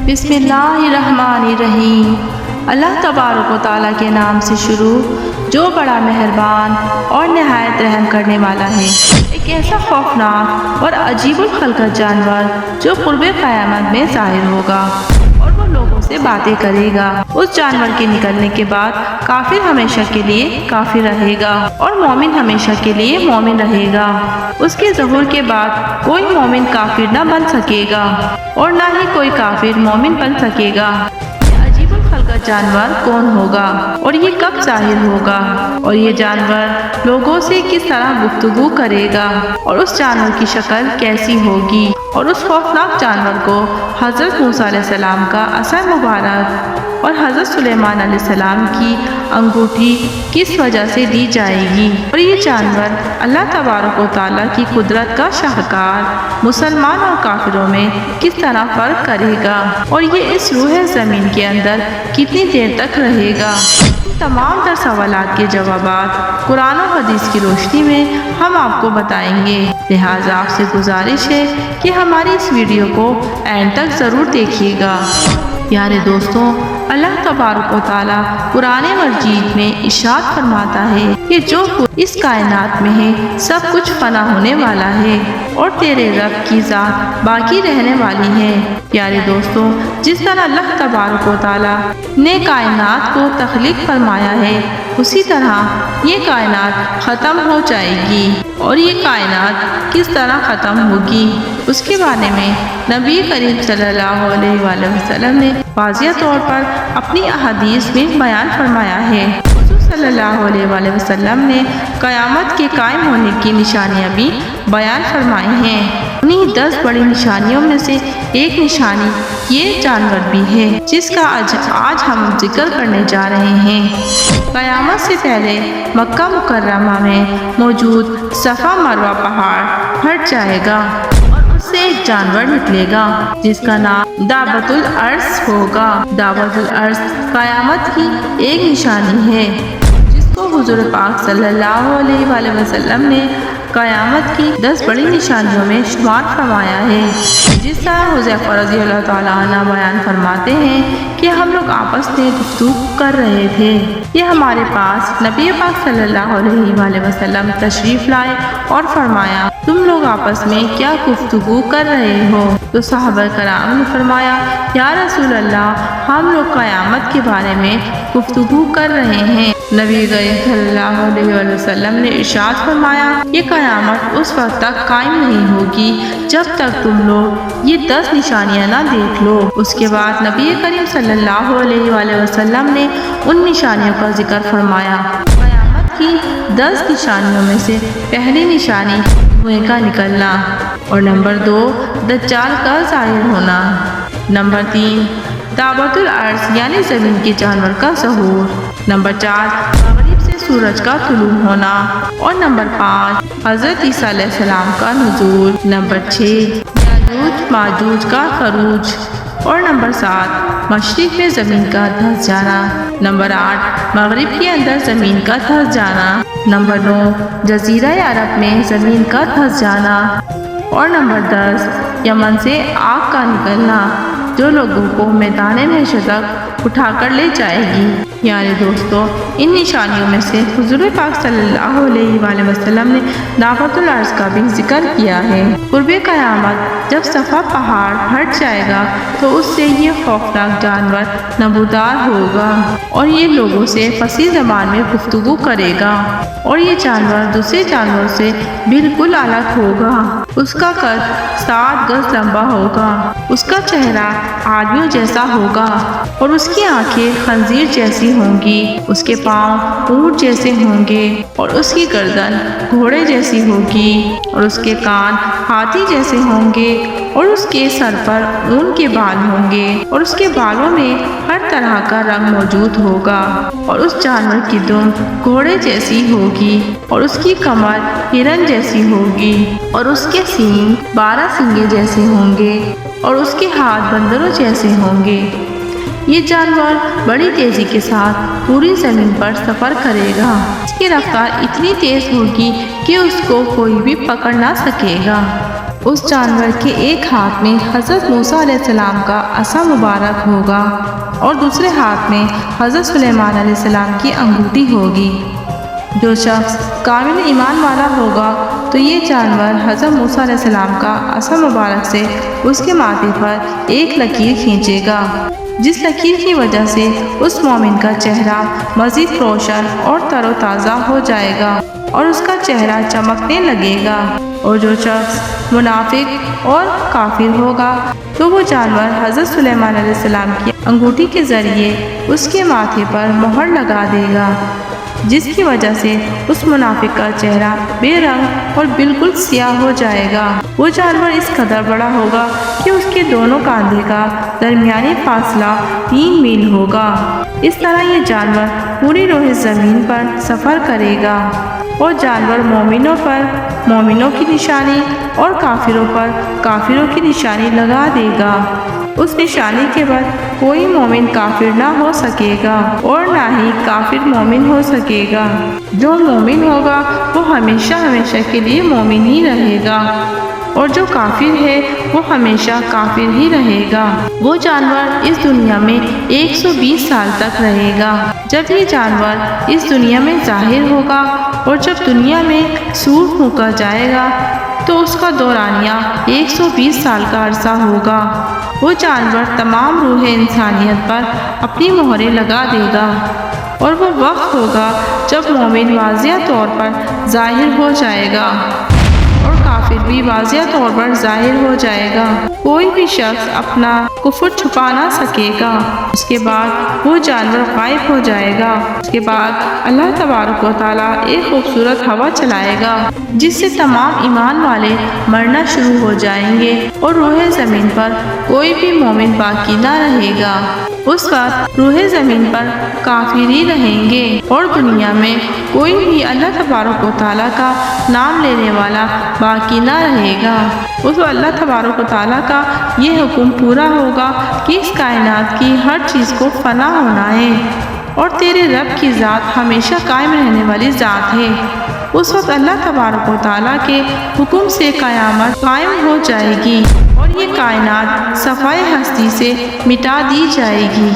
بسم اللہ الرحمن الرحیم۔ اللہ تبارک و تعالیٰ کے نام سے شروع جو بڑا مہربان اور نہایت رحم کرنے والا ہے۔ ایک ایسا خوفناک اور عجیب الخلقت جانور جو قرب قیامت میں ظاہر ہوگا اور وہ لوگوں سے باتیں کرے گا۔ اس جانور کے نکلنے کے بعد کافر ہمیشہ کے لیے کافر رہے گا اور مومن ہمیشہ کے لیے مومن رہے گا۔ اس کے ظہور کے بعد کوئی مومن کافر نہ بن سکے گا اور نہ ہی کوئی کافر مومن بن سکے گا۔ یہ عجیب الخلقت جانور کون ہوگا اور یہ کب ظاہر ہوگا اور یہ جانور لوگوں سے کس طرح گفتگو کرے گا اور اس جانور کی شکل کیسی ہوگی اور اس خوفناک جانور کو حضرت موسیٰ علیہ السلام کا عصا مبارک اور حضرت سلیمان علیہ السلام کی انگوٹھی کس وجہ سے دی جائے گی اور یہ جانور اللہ تبارک و تعالیٰ کی قدرت کا شاہکار مسلمان اور کافروں میں کس طرح فرق کرے گا اور یہ اس روح زمین کے اندر کتنی دیر تک رہے گا۔ تمام تر سوالات کے جوابات قرآن و حدیث کی روشنی میں ہم آپ کو بتائیں گے، لہٰذا آپ سے گزارش ہے کہ ہماری اس ویڈیو کو اینڈ تک ضرور دیکھیے گا۔ پیارے دوستوں، اللہ تبارک و تعالیٰ قرآن مجید میں ارشاد فرماتا ہے کہ جو اس کائنات میں ہے سب کچھ فنا ہونے والا ہے اور تیرے رب کی ذات باقی رہنے والی ہے۔ پیارے دوستوں، جس طرح اللہ تبارک و تعالیٰ نے کائنات کو تخلیق فرمایا ہے اسی طرح یہ کائنات ختم ہو جائے گی اور یہ کائنات کس طرح ختم ہوگی اس کے بارے میں نبی کریم صلی اللہ علیہ وآلہ وسلم نے واضح طور پر اپنی احادیث میں بیان فرمایا ہے۔ حضور صلی اللہ علیہ وآلہ وسلم نے قیامت کے قائم ہونے کی نشانیاں بھی بیان فرمائی ہیں۔ انہی 10 بڑی نشانیوں میں سے ایک نشانی یہ جانور بھی ہے جس کا آج ہم ذکر کرنے جا رہے ہیں۔ قیامت سے پہلے مکہ مکرمہ میں موجود صفا مروہ پہاڑ پھٹ جائے گا اور اس سے ایک جانور نکلے گا جس کا نام دابۃ الارض ہوگا۔ دابۃ الارض قیامت کی ایک نشانی ہے جس کو حضور پاک صلی اللہ علیہ وآلہ وسلم نے قیامت کی 10 بڑی نشانیوں میں شمار فرمایا ہے۔ جس طرح حذیفہ رضی اللہ تعالیٰ عنہ بیان فرماتے ہیں کہ ہم لوگ آپس میں گفتگو کر رہے تھے کہ ہمارے پاس نبی پاک صلی اللہ علیہ وآلہ وسلم تشریف لائے اور فرمایا تم لوگ آپس میں کیا گفتگو کر رہے ہو؟ تو صحابہ کرام نے فرمایا یا رسول اللہ ہم لوگ قیامت کے بارے میں گفتگو کر رہے ہیں۔ نبی کریم صلی اللہ علیہ وسلم نے ارشاد فرمایا یہ قیامت اس وقت تک قائم نہیں ہوگی جب تک تم لوگ یہ 10 نشانیاں نہ دیکھ لو۔ اس کے بعد نبی کریم صلی اللہ علیہ وآلہ وسلم نے ان نشانیوں کا ذکر فرمایا۔ قیامت کی 10 نشانیوں میں سے پہلی نشانی دھوئیں کا نکلنا اور نمبر 2 دجال کا ظاہر ہونا، نمبر 3 دابۃ الارض یعنی زمین کے جانور کا ظہور، نمبر 4 مغرب سے سورج کا طلوع ہونا اور نمبر 5 حضرت عیسیٰ علیہ السلام کا نزول، نمبر 6 یاجوج ماجوج کا خروج اور نمبر 7 مشرق میں زمین کا دھس جانا، نمبر 8 مغرب کے اندر زمین کا دھس جانا، نمبر 9 جزیرہ عرب میں زمین کا دھس جانا اور نمبر 10 یمن سے آگ کا نکلنا جو لوگوں کو میدان محشر تک اٹھا کر لے جائے گی۔ یعنی دوستو، ان نشانیوں میں سے حضور پاک صلی اللہ علیہ وآلہ وسلم نے دابۃ الارض کا بھی ذکر کیا ہے۔ قرب قیامت جب صفا پہاڑ پھٹ جائے گا تو اس سے یہ خوفناک جانور نمودار ہوگا اور یہ لوگوں سے فصیح زبان میں گفتگو کرے گا اور یہ جانور دوسرے جانوروں سے بالکل الگ ہوگا۔ اس کا قد 7 گز لمبا ہوگا، اس کا چہرہ آدمیوں جیسا ہوگا اور اس کی آنکھیں خنزیر جیسی ہوں گی، اس کے پاؤں اونٹ جیسے ہوں گے اور اس کی گردن گھوڑے جیسی ہوگی اور اس کے کان ہاتھی جیسے ہوں گے اور اس کے سر پر اون کے بال ہوں گے اور اس کے بالوں میں ہر طرح کا رنگ موجود ہوگا اور اس جانور کی دم گھوڑے جیسی ہوگی اور اس کی کمر ہرن جیسی ہوگی اور اس کے سینگ 12 سینگیں جیسے ہوں گے اور اس کے ہاتھ بندروں جیسے ہوں گے۔ یہ جانور بڑی تیزی کے ساتھ پوری زمین پر سفر کرے گا۔ اس کی رفتار اتنی تیز ہوگی کہ اس کو کوئی بھی پکڑ نہ سکے گا۔ اس جانور کے ایک ہاتھ میں حضرت موسیٰ علیہ السلام کا عصا مبارک ہوگا اور دوسرے ہاتھ میں حضرت سلیمان علیہ السلام کی انگوٹھی ہوگی۔ جو شخص کامل ایمان والا ہوگا تو یہ جانور حضرت موسیٰ علیہ السلام کا عصا مبارک سے اس کے ماتھے پر ایک لکیر کھینچے گا، جس لکیر کی وجہ سے اس مومن کا چہرہ مزید روشن اور تر و تازہ ہو جائے گا اور اس کا چہرہ چمکنے لگے گا۔ اور جو شخص منافق اور کافر ہوگا تو وہ جانور حضرت سلیمان علیہ السلام کی انگوٹھی کے ذریعے اس کے ماتھے پر مہر لگا دے گا، جس کی وجہ سے اس منافق کا چہرہ بے رنگ اور بالکل سیاہ ہو جائے گا۔ وہ جانور اس قدر بڑا ہوگا کہ اس کے دونوں کاندھے کا درمیانی فاصلہ 3 میل ہوگا۔ اس طرح یہ جانور پوری روح زمین پر سفر کرے گا اور جانور مومنوں پر مومنوں کی نشانی اور کافروں پر کافروں کی نشانی لگا دے گا۔ اس نشانی کے بعد کوئی مومن کافر نہ ہو سکے گا اور نہ ہی کافر مومن ہو سکے گا۔ جو مومن ہوگا وہ ہمیشہ ہمیشہ کے لیے مومن ہی رہے گا اور جو کافر ہے وہ ہمیشہ کافر ہی رہے گا۔ وہ جانور اس دنیا میں 120 سال تک رہے گا۔ جب یہ جانور اس دنیا میں ظاہر ہوگا اور جب دنیا میں سور پھونکا جائے گا تو اس کا دورانیہ 120 سال کا عرصہ ہوگا۔ وہ جانور تمام روح انسانیت پر اپنی مہریں لگا دے گا اور وہ وقت ہوگا جب مومن واضح طور پر ظاہر ہو جائے گا اور کافر بھی واضح طور پر ظاہر ہو جائے گا۔ کوئی بھی شخص اپنا کفر چھپا نہ سکے گا۔ اس کے بعد وہ جانور غائب ہو جائے گا۔ اس کے بعد اللہ تبارک و تعالیٰ ایک خوبصورت ہوا چلائے گا جس سے تمام ایمان والے مرنا شروع ہو جائیں گے اور روح زمین پر کوئی بھی مومن باقی نہ رہے گا۔ اس وقت روح زمین پر کافر ہی رہیں گے اور دنیا میں کوئی بھی اللہ تبارک و تعالیٰ کا نام لینے والا باقی نہ رہے گا۔ اس وقت اللہ تبارک و تعالیٰ کا یہ حکم پورا ہوگا کہ اس کائنات کی ہر چیز کو فنا ہونا ہے اور تیرے رب کی ذات ہمیشہ قائم رہنے والی ذات ہے۔ اس وقت اللہ تبارک و تعالیٰ کے حکم سے قیامت قائم ہو جائے گی اور یہ کائنات صفائے ہستی سے مٹا دی جائے گی۔